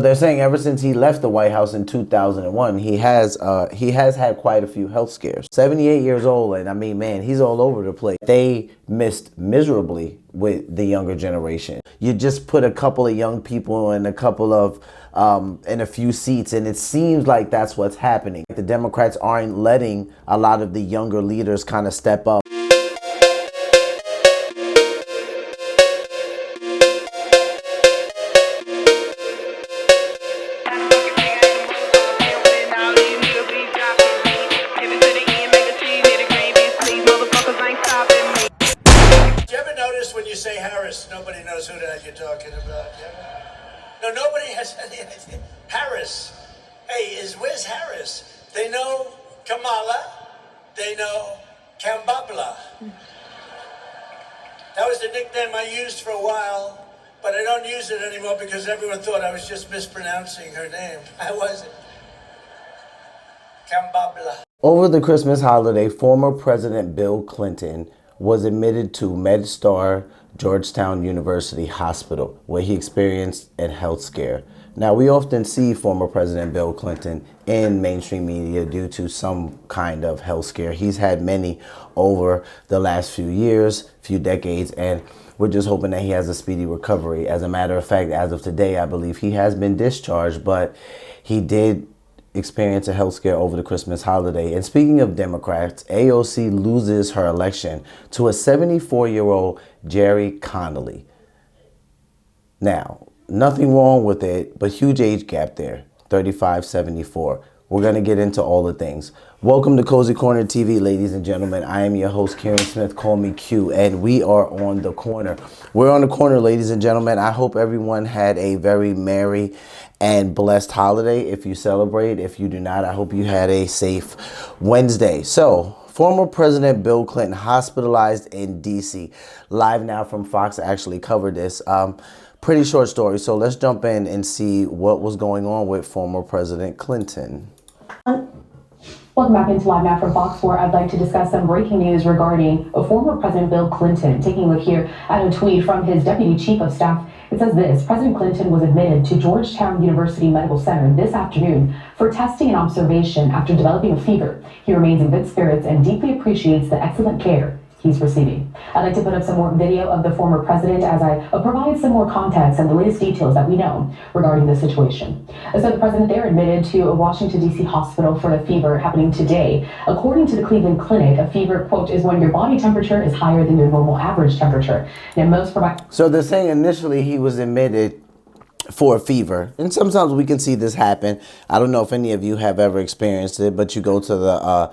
They're saying ever since he left the White House in 2001, he has had quite a few health scares. 78 years old, and I mean, man, he's all over the place. They missed miserably with the younger generation. You just put a couple of young people in a couple of in a few seats, and it seems like that's what's happening. The Democrats aren't letting a lot of the younger leaders kind of step up. When you say Harris, nobody knows who that you're talking about. Yeah? No, nobody has any idea. Harris. Hey, where's Harris? They know Kamala. They know Kambabla. That was the nickname I used for a while, but I don't use it anymore because everyone thought I was just mispronouncing her name. I wasn't. Kambabla. Over the Christmas holiday, former President Bill Clinton was admitted to MedStar Georgetown University Hospital, where he experienced a health scare. Now, we often see former President Bill Clinton in mainstream media due to some kind of health scare. He's had many over the last few years, few decades, and we're just hoping that he has a speedy recovery. As a matter of fact, as of today, I believe he has been discharged, but he did experience a health scare over the Christmas holiday. And speaking of Democrats, AOC loses her election to a 74-year-old Gerry Connolly. Now, nothing wrong with it, but huge age gap there, 35-74. We're going to get into all the things. Welcome to CozyCorner TV, ladies and gentlemen. I am your host, Karen Smith. Call me Q, and we are on the corner. We're on the corner, ladies and gentlemen. I hope everyone had a very merry and blessed holiday. If you celebrate, if you do not, I hope you had a safe Wednesday. So, former President Bill Clinton hospitalized in D.C. Live now from Fox actually covered this. Pretty short story. So let's jump in and see what was going on with former President Clinton. Welcome back into Live Now from Fox, where I'd like to discuss some breaking news regarding former President Bill Clinton. Taking a look here at a tweet from his Deputy Chief of Staff, it says this: President Clinton was admitted to Georgetown University Medical Center this afternoon for testing and observation after developing a fever. He remains in good spirits and deeply appreciates the excellent care he's receiving. I'd like to put up some more video of the former president as I provide some more context and the latest details that we know regarding the situation. So the president there admitted to a Washington, D.C. hospital for a fever happening today. According to the Cleveland Clinic, a fever, quote, is when your body temperature is higher than your normal average temperature. Now, most So they're saying initially he was admitted for a fever, and sometimes we can see this happen. I don't know if any of you have ever experienced it, but you go to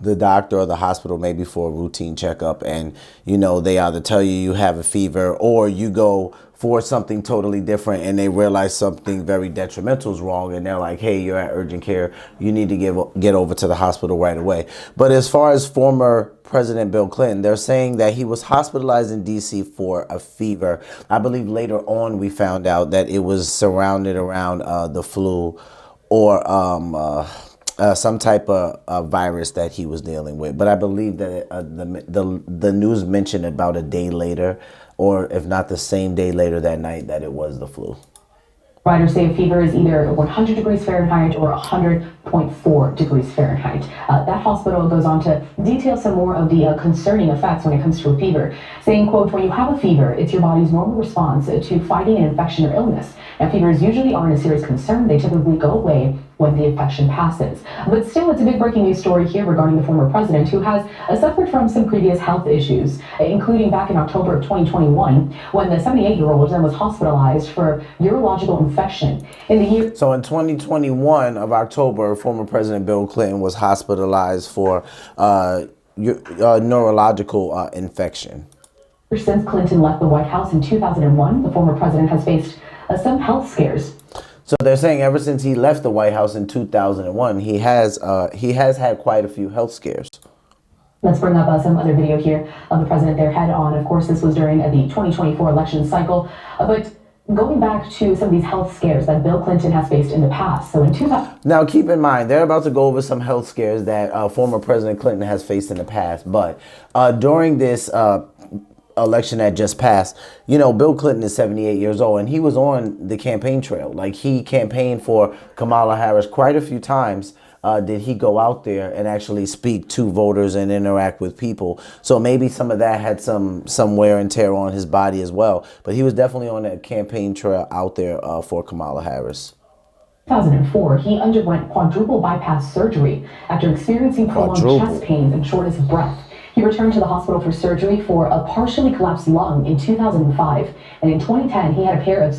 the doctor or the hospital maybe for a routine checkup, and they either tell you have a fever, or you go for something totally different and they realize something very detrimental is wrong, and they're like, hey, you're at urgent care, you need to get over to the hospital right away. But as far as former President Bill Clinton, they're saying that he was hospitalized in DC for a fever. I believe later on we found out that it was surrounded around the flu or some type of virus that he was dealing with. But I believe that the news mentioned about a day later, or if not the same day later that night, that it was the flu. Providers say a fever is either 100 degrees Fahrenheit or 100.4 degrees Fahrenheit. That hospital goes on to detail some more of the concerning effects when it comes to a fever, saying, quote, when you have a fever, it's your body's normal response to fighting an infection or illness. Now, fevers usually aren't a serious concern. They typically go away when the infection passes. But still, it's a big breaking news story here regarding the former president, who has suffered from some previous health issues, including back in October of 2021, when the 78-year-old then was hospitalized for urological infection. So in 2021 of October, former President Bill Clinton was hospitalized for neurological infection. Since Clinton left the White House in 2001, the former president has faced some health scares. So they're saying ever since he left the White House in 2001, he has had quite a few health scares. Let's bring up some other video here of the president there head on. Of course, this was during the 2024 election cycle, but going back to some of these health scares that Bill Clinton has faced in the past. So in 2000. Now, keep in mind, they're about to go over some health scares that former President Clinton has faced in the past. But during this election that just passed, you know, Bill Clinton is 78 years old and he was on the campaign trail. Like, he campaigned for Kamala Harris quite a few times. Did he go out there and actually speak to voters and interact with people? So maybe some of that had some wear and tear on his body as well. But he was definitely on a campaign trail out there for Kamala Harris. 2004, he underwent quadruple bypass surgery after experiencing prolonged chest pains and shortness of breath. He returned to the hospital for surgery for a partially collapsed lung in 2005, and in 2010, he had a pair of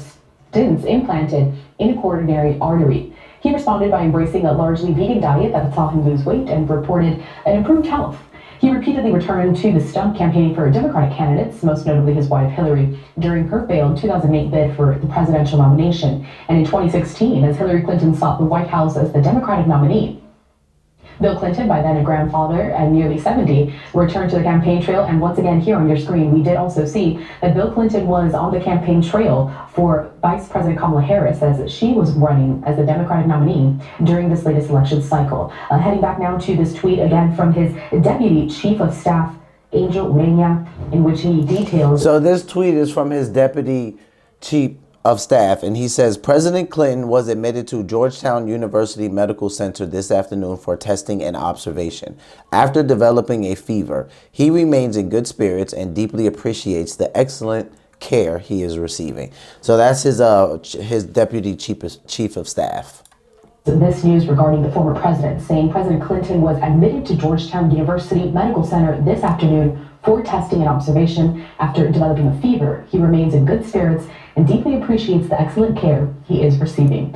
stents implanted in a coronary artery. He responded by embracing a largely vegan diet that saw him lose weight and reported an improved health. He repeatedly returned to the stump campaigning for Democratic candidates, most notably his wife Hillary, during her failed 2008 bid for the presidential nomination, and in 2016 as Hillary Clinton sought the White House as the Democratic nominee. Bill Clinton, by then a grandfather and nearly 70, returned to the campaign trail, and once again here on your screen we did also see that Bill Clinton was on the campaign trail for Vice President Kamala Harris as she was running as the Democratic nominee during this latest election cycle. Heading back now to this tweet again from his Deputy Chief of Staff, Angel Urena, in which he details... So this tweet is from his Deputy Chief of Staff, and he says, President Clinton was admitted to Georgetown University Medical Center this afternoon for testing and observation. After developing a fever, he remains in good spirits and deeply appreciates the excellent care he is receiving. So that's his Deputy Chief of Staff. This news regarding the former president, saying President Clinton was admitted to Georgetown University Medical Center this afternoon for testing and observation after developing a fever. He remains in good spirits and deeply appreciates the excellent care he is receiving.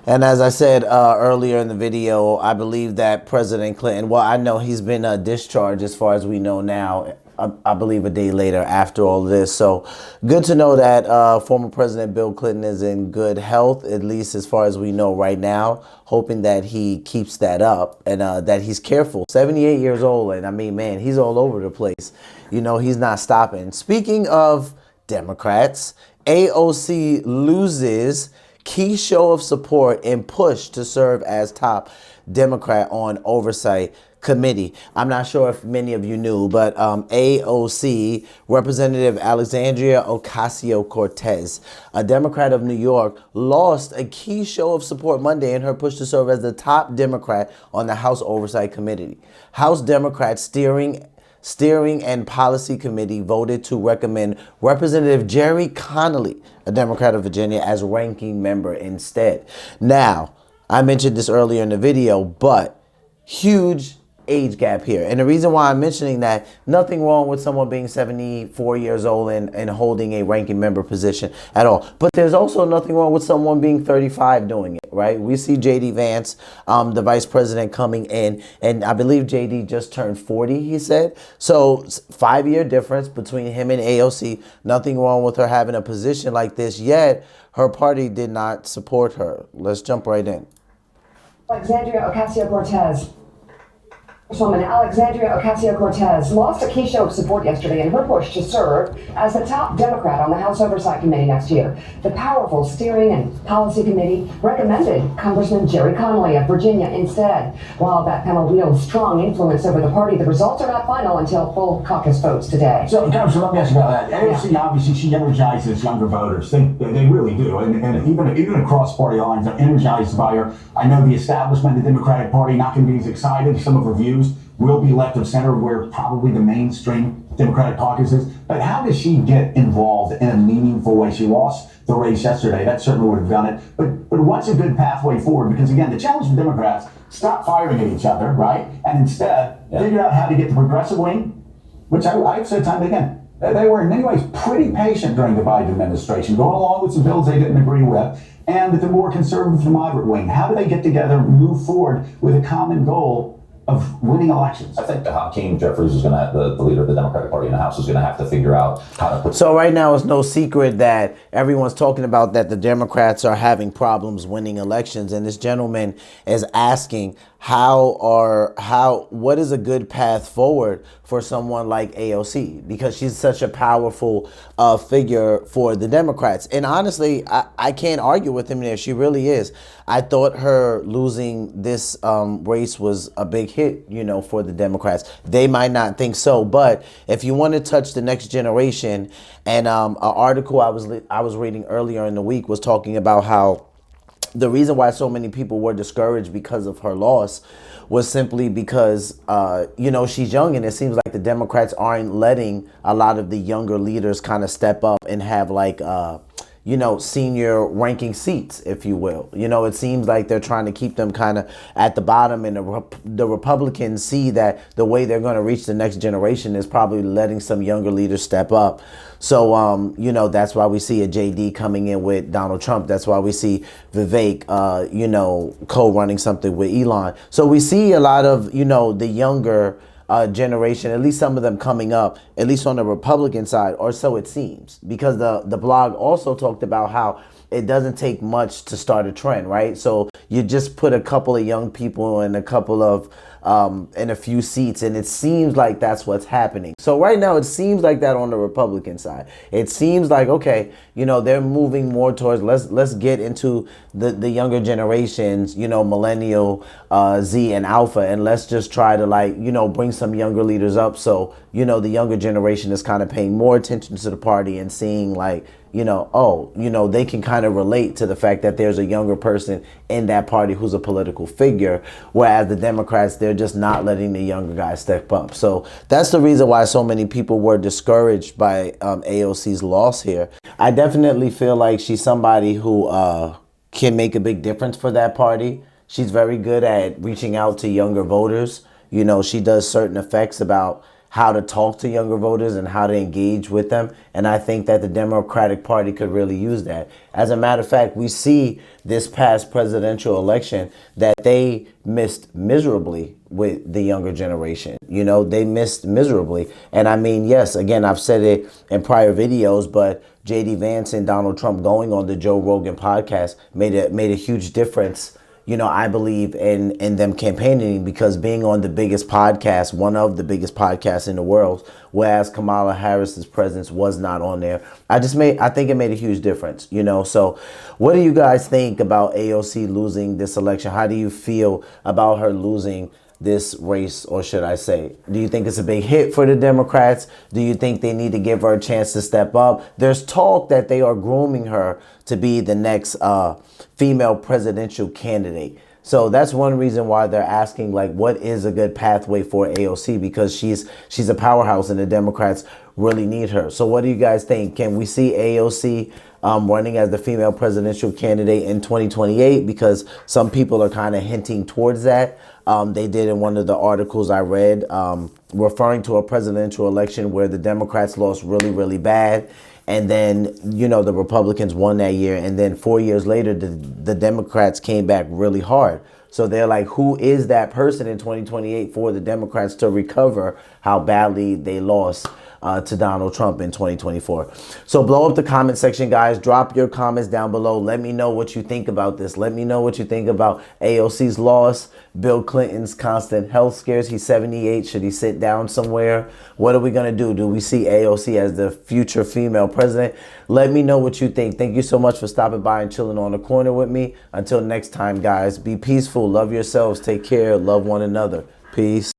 And as I said earlier in the video, I believe that President Clinton, well, I know he's been discharged as far as we know now, I believe a day later after all this. So good to know that former President Bill Clinton is in good health, at least as far as we know right now, hoping that he keeps that up and that he's careful. 78 years old, and I mean, man, he's all over the place. You know, he's not stopping. Speaking of Democrats, AOC loses key show of support and push to serve as top Democrat on Oversight Committee. I'm not sure if many of you knew, but AOC, Representative Alexandria Ocasio-Cortez, a Democrat of New York, lost a key show of support Monday in her push to serve as the top Democrat on the House Oversight Committee. House Democrats Steering and Policy Committee voted to recommend Representative Gerry Connolly, a Democrat of Virginia, as ranking member instead. Now, I mentioned this earlier in the video, but huge age gap here. And the reason why I'm mentioning that, nothing wrong with someone being 74 years old and holding a ranking member position at all. But there's also nothing wrong with someone being 35 doing it, right? We see J.D. Vance, the vice president, coming in, and I believe J.D. just turned 40, he said. So 5-year difference between him and AOC. Nothing wrong with her having a position like this, yet her party did not support her. Let's jump right in. Alexandria Ocasio-Cortez. Congresswoman Alexandria Ocasio-Cortez lost a key show of support yesterday in her push to serve as the top Democrat on the House Oversight Committee next year. The powerful Steering and Policy Committee recommended Congressman Gerry Connolly of Virginia instead. While that panel wields strong influence over the party, the results are not final until full caucus votes today. So, Congressman, let me ask you about that. AOC, obviously, she energizes younger voters. They really do. And even across party lines, they're energized by her. I know the establishment, the Democratic Party, not going to be as excited. Some of her views will be left of center, where probably the mainstream Democratic caucus is. But how does she get involved in a meaningful way? She lost the race yesterday. That certainly would have done it. But what's a good pathway forward? Because, again, the challenge for Democrats, stop firing at each other, right? And instead, figure out how to get the progressive wing, which I've said time and again, they were in many ways pretty patient during the Biden administration, going along with some bills they didn't agree with, and the more conservative to moderate wing. How do they get together, move forward with a common goal of winning elections? I think Hakeem Jeffries is going to, the leader of the Democratic Party in the House, is going to have to figure out how to put. So right now, it's no secret that everyone's talking about that the Democrats are having problems winning elections, and this gentleman is asking what is a good path forward for someone like AOC because she's such a powerful figure for the Democrats. And honestly, I can't argue with him there. She really is. I thought her losing this race was a big hit, you know, for the Democrats. They might not think so, but if you want to touch the next generation, and an article I was reading earlier in the week was talking about how the reason why so many people were discouraged because of her loss was simply because, you know, she's young, and it seems like the Democrats aren't letting a lot of the younger leaders kind of step up and have like, you know, senior ranking seats, if you will. You know, it seems like they're trying to keep them kind of at the bottom, and the Republicans see that the way they're going to reach the next generation is probably letting some younger leaders step up. So, you know, that's why we see a JD coming in with Donald Trump. That's why we see Vivek, you know, co-running something with Elon. So we see a lot of, you know, the younger generation, at least some of them coming up, at least on the Republican side, or so it seems. Because the blog also talked about how it doesn't take much to start a trend, right? So you just put a couple of young people and a couple of in a few seats, and it seems like that's what's happening. So right now it seems like that on the Republican side. It seems like, okay, you know, they're moving more towards let's get into the younger generations, you know, millennial, Z and alpha, and let's just try to, like, you know, bring some younger leaders up. So, you know, the younger generation is kind of paying more attention to the party and seeing, like, you know, oh, you know, they can kind of relate to the fact that there's a younger person in that party who's a political figure, whereas the Democrats, they're just not letting the younger guys step up. So that's the reason why so many people were discouraged by AOC's loss here. I definitely feel like she's somebody who can make a big difference for that party. She's very good at reaching out to younger voters. You know, she does certain effects about how to talk to younger voters and how to engage with them. And I think that the Democratic Party could really use that. As a matter of fact, we see this past presidential election that they missed miserably with the younger generation. You know, they missed miserably. And I mean, yes, again, I've said it in prior videos, but JD Vance and Donald Trump going on the Joe Rogan podcast made a huge difference, you know, I believe in them campaigning, because being on the biggest podcast, one of the biggest podcasts in the world, whereas Kamala Harris's presence was not on there, I think it made a huge difference, you know. So what do you guys think about AOC losing this election? How do you feel about her losing this race, or should I say? Do you think it's a big hit for the Democrats? Do you think they need to give her a chance to step up? There's talk that they are grooming her to be the next female presidential candidate. So that's one reason why they're asking, like, what is a good pathway for AOC, because she's a powerhouse and the Democrats really need her. So what do you guys think? Can we see AOC running as the female presidential candidate in 2028? Because some people are kind of hinting towards that. They did in one of the articles I read, referring to a presidential election where the Democrats lost really, really bad. And then, you know, the Republicans won that year. And then 4 years later, the Democrats came back really hard. So they're like, who is that person in 2028 for the Democrats to recover how badly they lost to Donald Trump in 2024. So blow up the comment section, guys. Drop your comments down below. Let me know what you think about this. Let me know what you think about AOC's loss, Bill Clinton's constant health scares. He's 78. Should he sit down somewhere? What are we going to do? Do we see AOC as the future female president? Let me know what you think. Thank you so much for stopping by and chilling on the corner with me. Until next time, guys, be peaceful. Love yourselves. Take care. Love one another. Peace.